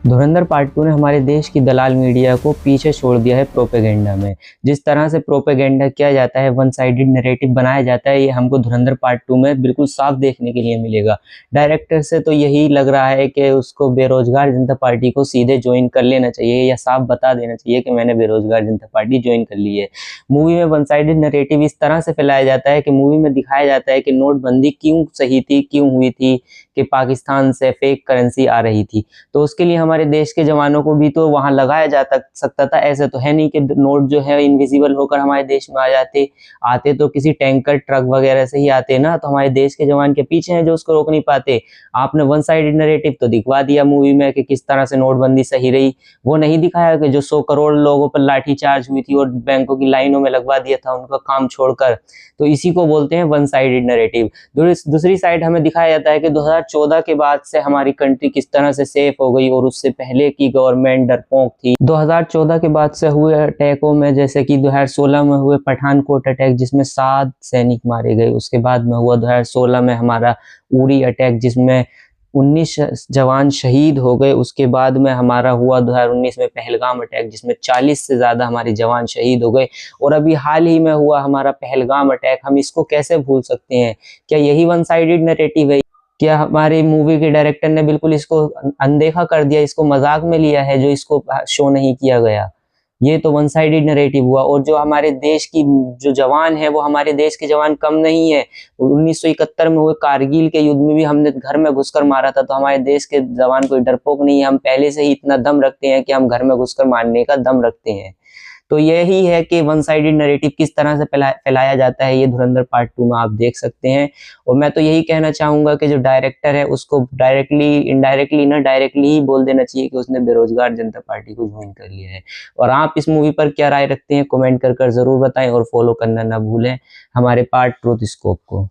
धुरंधर part 2 ने हमारे देश की दलाल मीडिया को पीछे छोड़ दिया है प्रोपेगेंडा में। जिस तरह से प्रोपेगेंडा किया जाता है, वन साइडेड नैरेटिव बनाया जाता है, ये हमको धुरंधर पार्ट 2 में बिल्कुल साफ देखने के लिए मिलेगा। डायरेक्टर से तो यही लग रहा है कि उसको बेरोजगार जनता पार्टी को सीधे ज्वाइन कर लेना चाहिए या साफ बता देना चाहिए कि मैंने बेरोजगार जनता पार्टी ज्वाइन कर ली है। मूवी में वन साइडेड नैरेटिव इस तरह से फैलाया जाता है कि मूवी में दिखाया जाता है कि नोटबंदी क्यों सही थी, क्यों हुई थी, कि पाकिस्तान से फेक करेंसी आ रही थी। तो उसके लिए हमारे देश के जवानों को भी तो वहां लगाया जा सकता था। ऐसे तो है नहीं कि नोट जो है इनविजिबल होकर हमारे देश में आ जाते। आते तो किसी टैंकर ट्रक वगैरह से ही आते ना, तो हमारे देश के जवान के पीछे हैं जो उसको रोक नहीं पाते। आपने वन साइडेड नैरेटिव तो दिखवा दिया मूवी में कि किस तरह से नोटबंदी सही रही, वो नहीं दिखाया कि जो 100 करोड़ लोगों पर लाठीचार्ज हुई थी और बैंकों की लाइनों में लगवा दिया था उनका काम छोड़कर। तो इसी को बोलते हैं वन साइडेड नैरेटिव। दूसरी साइड हमें दिखाया जाता है कि 2014 के बाद से हमारी कंट्री किस तरह से सेफ हो गई और उससे पहले की गवर्नमेंट डरपोक थी। 2014 के बाद से हुए अटैकों में, जैसे कि 2016 में हुए पठानकोट अटैक जिसमें 7 सैनिक मारे गए, उसके बाद में हुआ 2016 में हमारा उरी अटैक जिसमें 19 जवान शहीद हो गए। उसके बाद में हमारा हुआ 2019 में पहलगाम अटैक जिसमें 40 से ज़्यादा हमारे जवान शहीद हो गए। और अभी हाल ही में हुआ हमारा पहलगाम अटैक, हम इसको कैसे भूल सकते हैं? क्या यही वन साइडेड नैरेटिव है? क्या हमारी मूवी के डायरेक्टर ने बिल्कुल इसको अनदेखा कर दिया, इसको मजाक में लिया है जो इसको शो नहीं किया गया? ये तो वन साइडेड नैरेटिव हुआ। और जो हमारे देश की जो जवान है वो हमारे देश के जवान कम नहीं है। 1971 में हुए कारगिल के युद्ध में भी हमने घर में घुसकर मारा था, तो हमारे देश के जवान कोई डरपोक नहीं है। हम पहले से ही इतना दम रखते हैं कि हम घर में घुसकर मारने का दम रखते हैं। तो यही है कि वन साइडेड नैरेटिव किस तरह से फैलाया जाता है, ये धुरंधर पार्ट 2 में आप देख सकते हैं। और मैं तो यही कहना चाहूंगा कि जो डायरेक्टर है उसको डायरेक्टली इनडायरेक्टली ना डायरेक्टली ही बोल देना चाहिए कि उसने बेरोजगार जनता पार्टी को ज्वाइन कर लिया है। और आप इस मूवी पर क्या राय रखते हैं, कमेंट कर जरूर बताएं और फॉलो करना ना भूलें हमारे पार्ट ट्रूथ स्कोप को।